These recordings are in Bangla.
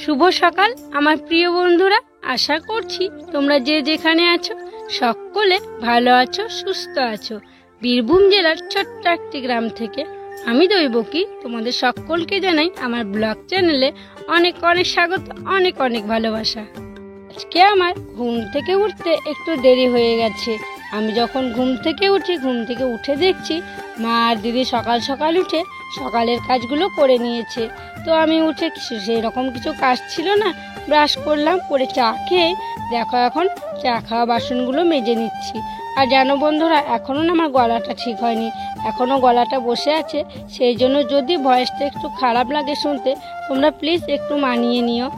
শুভ সকাল আমার প্রিয় বন্ধুরা, আশা করছি তোমরা যে যেখানে আছো সকলে ভালো আছো, সুস্থ আছো। বীরভূম জেলার ছোট্ট একটি গ্রাম থেকে আমি দৈবকী তোমাদের সকলকে জানাই আমার ব্লগ চ্যানেলে অনেক অনেক স্বাগত, অনেক অনেক ভালোবাসা। আজকে আমার ঘুম থেকে উঠতে একটু দেরি হয়ে গেছে। আমি যখন ঘুম থেকে উঠে দেখছি মা আর দিদি সকাল সকাল উঠে সকালের কাজগুলো করে নিয়েছে। তো আমি উঠে সেই রকম কিছু কাজ ছিল না, ব্রাশ করলাম, করে চা খেয়ে দেখো এখন চা খাওয়া বাসনগুলো মেজে নিচ্ছি। আর জানো বন্ধুরা, এখনও না আমার গলাটা ঠিক হয়নি, এখনও গলাটা বসে আছে। সেই জন্য যদি ভয়েসটা একটু খারাপ লাগে শুনতে, তোমরা প্লিজ একটু মানিয়ে নিও।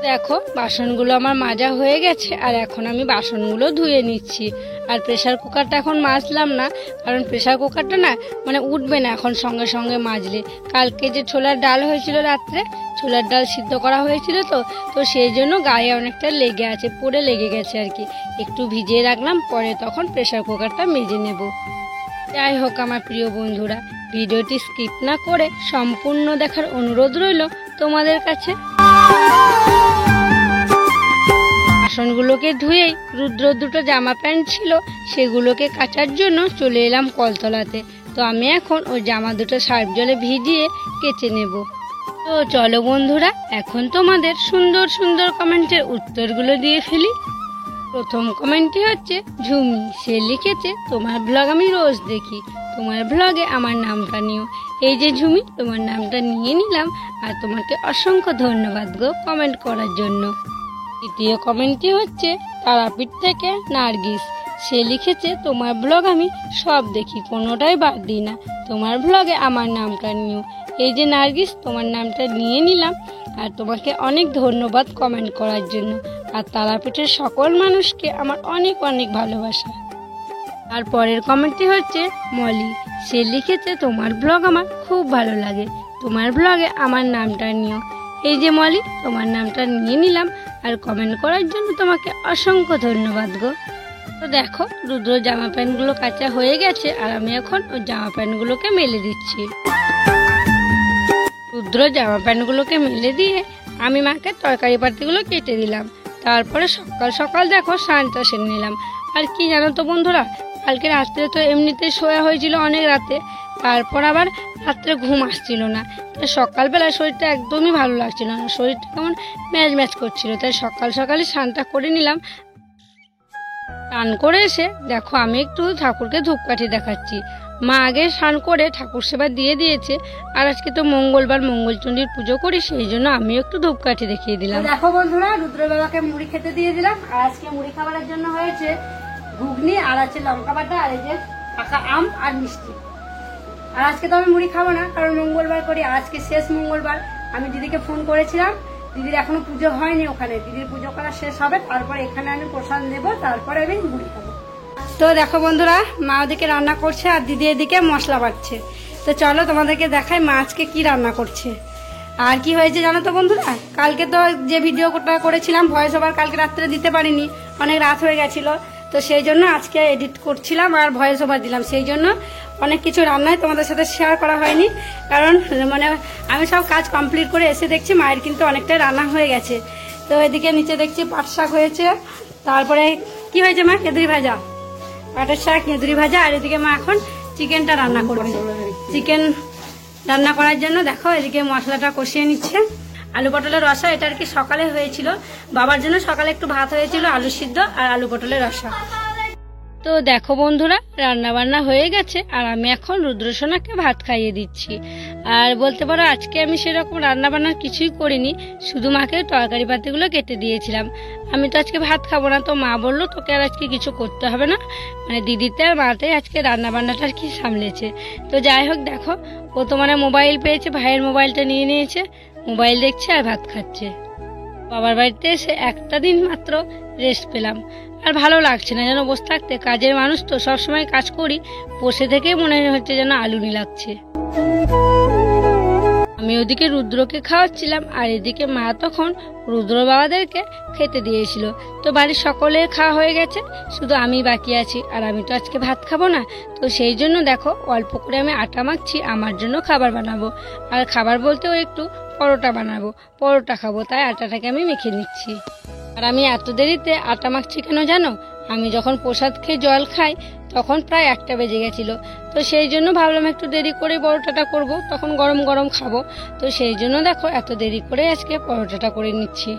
দেখো বাসনগুলো আমার মাজা হয়ে গেছে, আর এখন আমি বাসনগুলো ধুয়ে নিচ্ছি। আর প্রেসার কুকারটা এখন মাজলাম না, কারণ প্রেসার কুকারটা না উঠবে না এখন সঙ্গে সঙ্গে মাজলে। কালকে যে ছোলার ডাল হয়েছিল রাত্রে, ছোলার ডাল সিদ্ধ করা হয়েছিল তো সেই জন্য গায়ে অনেকটা লেগে আছে, পড়ে লেগে গেছে আর কি। একটু ভিজিয়ে রাখলাম, পরে তখন প্রেসার কুকারটা মেজে নেব। যাই হোক আমার প্রিয় বন্ধুরা, ভিডিওটি স্কিপ না করে সম্পূর্ণ দেখার অনুরোধ রইল তোমাদের কাছে। বাসনগুলোকে ধুয়েই রুদ্র দুটো জামা প্যান্ট ছিল সেগুলোকে কাচার জন্য চলে এলাম কলতলাতে। তো আমি এখন ওই জামা দুটো সার্ফ জলে ভিজিয়ে কেচে নেব। তো চলো বন্ধুরা, এখন তোমাদের সুন্দর সুন্দর কমেন্টের উত্তরগুলো দিয়ে ফেলি। প্রথম কমেন্টটি হচ্ছে ঝুমি, সে লিখেছে তোমার ব্লগ আমি রোজ দেখি, তোমার ব্লগে আমার নামটা নিও। এই যে ঝুমি, তোমার নামটা নিয়ে নিলাম, আর তোমাকে অসংখ্য ধন্যবাদ গো কমেন্ট করার জন্য। দ্বিতীয় কমেন্টটি হচ্ছে তারাপীঠ থেকে নার্গিস, সে লিখেছে তোমার ব্লগ আমি সব দেখি, কোনোটাই বাদ দিই না, তোমার ব্লগে আমার নামটা নিও। এই যে নার্গিস, তোমার নামটা নিয়ে নিলাম, আর তোমাকে অনেক ধন্যবাদ কমেন্ট করার জন্য। আর তারাপীঠের সকল মানুষকে আমার অনেক অনেক ভালোবাসা। আর পরের কমেন্টটি হচ্ছে মলি, সে লিখেছে তোমার ব্লগ আমার খুব ভালো লাগে, তোমার ব্লগে আমার নামটা নিও। এই যে মলি, তোমার নামটা নিয়ে নিলাম, আর কমেন্ট করার জন্য তোমাকে অসংখ্য ধন্যবাদ গো। তো দেখো রুদ্র জামা প্যান্টগুলো কাচা হয়ে গেছে, আর আমি এখন ওই জামা প্যান্টগুলোকে মেলে দিচ্ছি। রুদ্র জামা প্যান্টগুলোকে মেলে দিয়ে আমি মাকে তরকারি পাতিগুলো কেটে দিলাম। তারপরে সকাল সকাল দেখো স্নানটা সেরে নিলাম। আর কি জানো তো বন্ধুরা, কালকে রাত্রে তো এমনিতেই শোয়া হয়েছিল অনেক রাতে, তারপর আবার রাত্রে ঘুম আসছিল না। তাই সকালবেলা শরীরটা একদমই ভালো লাগছিল না, শরীরটা কেমন ম্যাচ ম্যাচ করছিল। তাই সকাল সকালে স্নানটা করে নিলাম। স্নান করে এসে দেখো আমি একটু ঠাকুরকে ধূপকাঠি দেখাচ্ছি। মা আগে স্নান করে ঠাকুর সেবা দিয়ে দিয়েছে, আর আজকে তো মঙ্গলবার, মঙ্গলচণ্ডীর পুজো করি, সেই জন্য আমি একটু ধূপকাঠি দেখিয়ে দিলাম। দেখো বন্ধুরা, রুদ্র বাবাকে মুড়ি খেতে দিয়ে দিলাম। আর আজকে মুড়ি খাবারের জন্য হয়েছে ঘুগনি, আর আছে লঙ্কা বাটা, আর এই যে পাকা আম আর মিষ্টি। আর আজকে তো আমি মুড়ি খাবো না, কারণ মঙ্গলবার করি, আজকে শেষ মঙ্গলবার। আমি দিদিকে ফোন করেছিলাম, দিদির এখনো পুজো হয়নি, ওখানে দিদির পুজো করা শেষ হবে, তারপরে এখানে আমি প্রসাদ নেবো, তারপরে আমি মুড়ি খাবো। তো দেখো বন্ধুরা, মা ওদিকে রান্না করছে আর দিদি এদিকে মশলা বাটছে। তো চলো তোমাদেরকে দেখাই মা আজকে কি রান্না করছে। আর কি হয়েছে জানো তো বন্ধুরা, কালকে তো যে ভিডিওটা করেছিলাম ভয়েস ওভার কালকে রাত্রে দিতে পারিনি, অনেক রাত হয়ে গেছিল। তো সেই জন্য আজকে এডিট করছিলাম আর ভয়েস ওভার দিলাম, সেই জন্য অনেক কিছু রান্নায় তোমাদের সাথে শেয়ার করা হয়নি। কারণ আমি সব কাজ কমপ্লিট করে এসে দেখছি মায়ের কিন্তু অনেকটাই রান্না হয়ে গেছে। তো এদিকে নিচে দেখছি পাট শাক হয়েছে, তারপরে কি হয়েছে মা, কেঁদুরি ভাজা, পাটের শাক, কেঁদুরি ভাজা। আর এদিকে মা এখন চিকেনটা রান্না করবে। চিকেন রান্না করার জন্য দেখো এদিকে মশলাটা কষিয়ে নিচ্ছে। আলু পটলের রসা, এটা আর কি সকালে হয়েছিল, বাবার জন্য সকালে একটু ভাত হয়েছিল, আলু সিদ্ধ আর আলু পটলের রসা। তো দেখো বন্ধুরা, রান্না বান্না হয়ে গেছে, আর আমি এখন রুদ্রসোনাকে ভাত খাইয়ে দিচ্ছি। আর বলতে পারো আজকে আমি সেরকম রান্না বান্নার কিছুই করিনি, শুধু মাকে তরকারি পাতিগুলো কেটে দিয়েছিলাম। আমি তো আজকে ভাত খাবো না, তো মা বললো তোকে আর আজকে কিছু করতে হবে না, দিদিতে আর মাতে আজকে রান্না বান্নাটা আর কি সামলেছে। তো যাই হোক দেখো, ও তো মোবাইল পেয়েছে, ভাইয়ের মোবাইলটা নিয়ে নিয়েছে, মোবাইল দেখছে আর ভাত খাচ্ছে। বাবার বাড়িতে এসে একটা দিন মাত্র রেস্ট পেলাম, আর ভালো লাগছে না যেন বসে থাকতে। কাজের মানুষ তো, সবসময় কাজ করি, বসে থেকে মনে হচ্ছে যেন আলুনি লাগছে। আমি ওদিকে রুদ্রকে খাওয়াচ্ছিলাম আর এদিকে মা তখন রুদ্র বাবাদেরকে খেতে দিয়েছিল। তো বাড়ির সকলের খাওয়া হয়ে গেছে, শুধু আমি বাকি আছি। আর আমি তো আজকে ভাত খাবো না, তো সেই জন্য দেখো অল্প করে আমি আটা মাখছি, আমার জন্য খাবার বানাবো। আর খাবার বলতেও একটু পরোটা বানাবো, পরোটা খাবো, তাই আটাটাকে আমি মেখে নিচ্ছি। আর আমি এত দেরিতে আটা মাখছি কেন জানো? আমি যখন প্রসাদ খেয়ে জল খাই তখন প্রায় 1টা বেজে গেছিলো। তো সেই জন্য ভাবলাম একটু দেরি করে পরোটাটা করব, তখন গরম গরম খাবো। তো সেই জন্য দেখো এত দেরি করে আজকে পরোটাটা করে নিচ্ছি।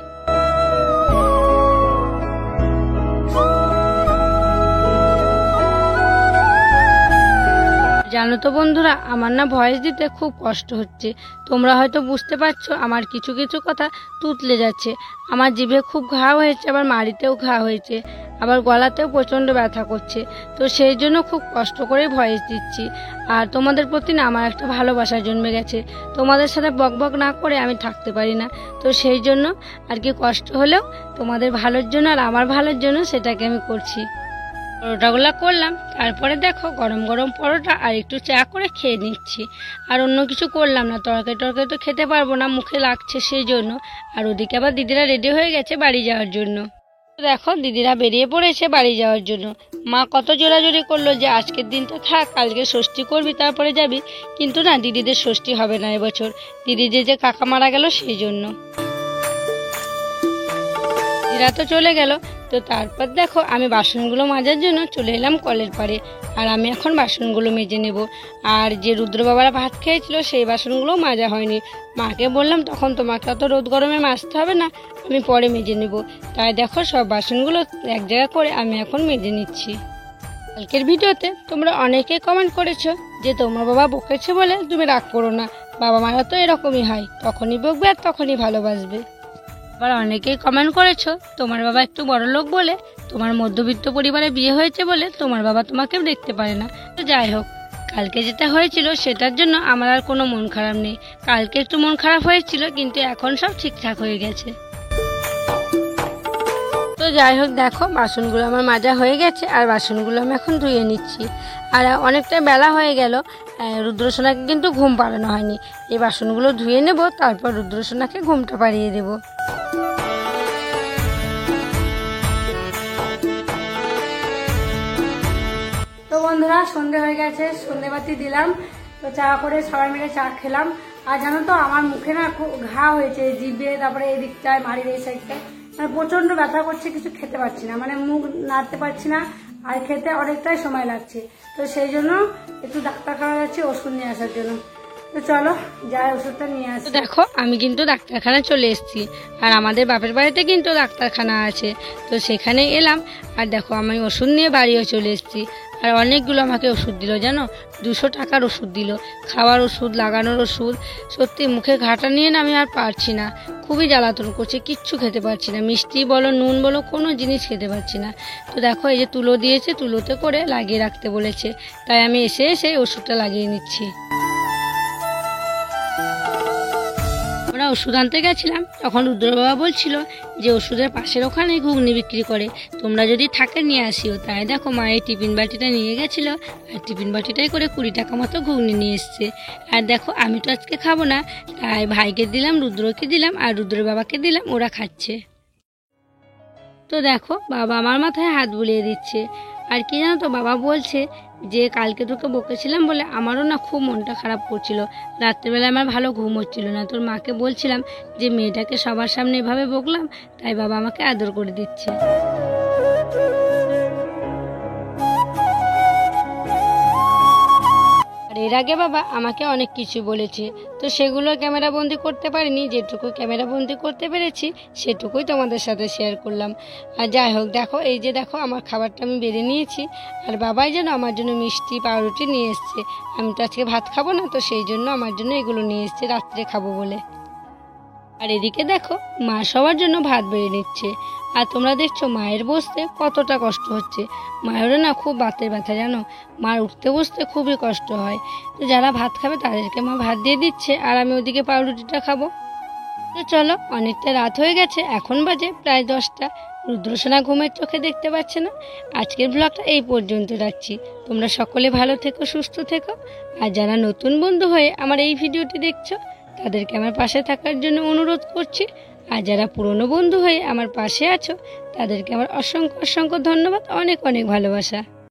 জানো তো বন্ধুরা, আমার না ভয়েস দিতে খুব কষ্ট হচ্ছে। তোমরা হয়তো বুঝতে পারছো, আমার কিছু কিছু কথা তুতলে যাচ্ছে। আমার জিভে খুব ঘা হয়েছে, আবার মাড়িতেও ঘা হয়েছে, আবার গলাতেও প্রচণ্ড ব্যথা করছে। তো সেই জন্য খুব কষ্ট করে ভয়েস দিচ্ছি। আর তোমাদের প্রতি না আমার একটা ভালোবাসা জন্মে গেছে। তোমাদের সাথে বকবক না করে আমি থাকতে পারি না। তো সেই জন্য আর কি কষ্ট হলেও তোমাদের ভালোর জন্য আর আমার ভালোর জন্য সেটাকে আমি করছি। পরোটাগুলো করলাম, তারপরে দেখো গরম গরম পরোটা আর একটু চা করে খেয়ে নিচ্ছি। আর অন্য কিছু করলাম না, তরকারি টরকারি তো খেতে পারবো না, মুখে লাগছে সেই জন্য। আর ওদিকে আবার দিদিরা রেডি হয়ে গেছে বাড়ি যাওয়ার জন্য। দেখো দিদিরা বেরিয়ে পড়েছে বাড়ি যাওয়ার জন্য। মা কত জোরাজোরি করলো যে আজকের দিনটা থাক, কালকে ষষ্ঠী করবি তারপরে যাবি। কিন্তু না, দিদিদের ষষ্ঠী হবে না এবছর, দিদি যে কাকা মারা গেল সেই জন্য। দিদিরা তো চলে গেল। তো তারপর দেখো আমি বাসনগুলো মাজার জন্য চলে এলাম কলের পাড়ে। আর আমি এখন বাসনগুলো মেজে নেব। আর যে রুদ্র বাবারা ভাত খেয়েছিল সেই বাসনগুলো মাজা হয়নি। মাকে বললাম তখন তোমাকে অত রোদ গরমে মাজতে হবে না, আমি পরে মেজে নেব। তাই দেখো সব বাসনগুলো এক জায়গা করে আমি এখন মেজে নিচ্ছি। কালকের ভিডিওতে তোমরা অনেকে কমেন্ট করেছো যে তোমার বাবা বকেছে বলে তুমি রাগ করো না, বাবা মারা তো এরকমই হয়, তখনই বকবে আর তখনই ভালোবাসবে। আবার অনেকেই কমেন্ট করেছো তোমার বাবা একটু বড় লোক বলে, তোমার মধ্যবিত্ত পরিবারে বিয়ে হয়েছে বলে তোমার বাবা তোমাকে দেখতে পারে না। তো যাই হোক, কালকে যেটা হয়েছিল সেটার জন্য আমার আর কোনো মন খারাপ নেই। কালকে একটু মন খারাপ হয়েছিল, কিন্তু এখন সব ঠিকঠাক হয়ে গেছে। তো যাই হোক, দেখো বাসনগুলো আমার মাজা হয়ে গেছে আর বাসনগুলো আমি এখন ধুয়ে নিচ্ছি। আর অনেকটা বেলা হয়ে গেল, রুদ্রসোনাকে কিন্তু ঘুম পাড়ানো হয়নি। এই বাসনগুলো ধুয়ে নেব, তারপর রুদ্রসোনাকে ঘুমটা পাড়িয়ে দেবো। তো বন্ধুরা, সন্ধে হয়ে গেছে, সন্ধেবাতি দিলাম। তো চা করে সবাই মিলে চা খেলাম। আর জানো তো আমার মুখে না খুব ঘা হয়েছে, জিভে, তারপরে এই দিকটায়, মাড়ির এই সাইডটায় মানে প্রচন্ড ব্যথা করছে, কিছু খেতে পারছি না, মানে মুখ নাড়তে পারছি না, আর খেতে অনেকটাই সময় লাগছে। তো সেই জন্য একটু ডাক্তারখানা যাচ্ছি ওষুধ নিয়ে আসার জন্য। তো চলো যাই ওষুধটা নিয়ে আসি। দেখো আমি কিন্তু ডাক্তারখানা চলে এসেছি, আর আমাদের বাপের বাড়িতে কিন্তু ডাক্তারখানা আছে। তো সেখানে এলাম, আর দেখো আমি ওষুধ নিয়ে বাড়িও চলে এসেছি। আর অনেকগুলো আমাকে ওষুধ দিল জানো, 200 টাকার ওষুধ দিল, খাওয়ার ওষুধ, লাগানোর ওষুধ। সত্যি মুখে ঘাটা নিয়ে না আমি আর পারছি না, খুবই জ্বালাতন করছে, কিচ্ছু খেতে পারছি না, মিষ্টি বলো নুন বলো কোনো জিনিস খেতে পারছি না। তো দেখো এই যে তুলো দিয়েছে, তুলোতে করে লাগিয়ে রাখতে বলেছে, তাই আমি এসে এসে ওষুধটা লাগিয়ে নিচ্ছি। আমরা ওষুধ আনতে গেছিলাম, তখন রুদ্র বাবা বলছিল যে ওষুধের পাশের ওখানে ঘুগনি বিক্রি করে, তোমরা যদি থাকে নিয়ে আসিও। তাই দেখো মায়ের টিফিন বাটিটা নিয়ে গেছিলো, আর টিফিন বাটিটাই করে 20 টাকা মতো ঘুগনি নিয়ে এসছে। আর দেখো আমি তো আজকে খাবো না, তাই ভাইকে দিলাম, রুদ্রকে দিলাম, আর রুদ্র বাবাকে দিলাম, ওরা খাচ্ছে। তো দেখো বাবা আমার মাথায় হাত বুলিয়ে দিচ্ছে। আর কি জানো তো, বাবা বলছে যে কালকে তোকে বকেছিলাম বলে আমারও না খুব মনটা খারাপ করছিল, রাত্রেবেলা আমার ভালো ঘুম হচ্ছিল না। তোর মাকে বলছিলাম যে মেয়েটাকে সবার সামনে এভাবে বকলাম, তাই বাবা আমাকে আদর করে দিচ্ছে। আর এর আগে বাবা আমাকে অনেক কিছু বলেছে, তো সেগুলো ক্যামেরা বন্দি করতে পারিনি, যেটুকু ক্যামেরা বন্দি করতে পেরেছি সেটুকুই তোমাদের সাথে শেয়ার করলাম। আর যাই হোক, দেখো এই যে দেখো আমার খাবারটা আমি বেড়ে নিয়েছি, আর বাবাই যেন আমার জন্য মিষ্টি পাউরুটি নিয়ে এসছে। আমি তো আজকে ভাত খাবো না, তো সেই জন্য আমার জন্য এগুলো নিয়ে এসছে রাত্রে খাবো বলে। আর এদিকে দেখো মা সবার জন্য ভাত বেড়ে নিচ্ছে। আর তোমরা দেখছো মায়ের বসতে কতটা কষ্ট হচ্ছে, মায়েরও না খুব বাতের ব্যথা জানো, মার উঠতে বসতে খুবই কষ্ট হয়। তো যারা ভাত খাবে তাদেরকে মা ভাত দিয়ে দিচ্ছে, আর আমি ওদিকে পাউরুটিটা খাবো। তো চলো, অনেকটা রাত হয়ে গেছে, এখন বাজে প্রায় 10টা। রুদ্রসোনা ঘুমের চোখে দেখতে পাচ্ছে না। আজকের ব্লগটা এই পর্যন্ত রাখছি। তোমরা সকলে ভালো থেকো, সুস্থ থেকো। আর যারা নতুন বন্ধু হয়ে আমার এই ভিডিওটি দেখছো তাদেরকে আমার পাশে থাকার জন্য অনুরোধ করছি। আর যারা পুরনো বন্ধু হয়ে আমার পাশে আছো, তাদেরকে আমার অসংখ্য অসংখ্য ধন্যবাদ, অনেক অনেক ভালোবাসা।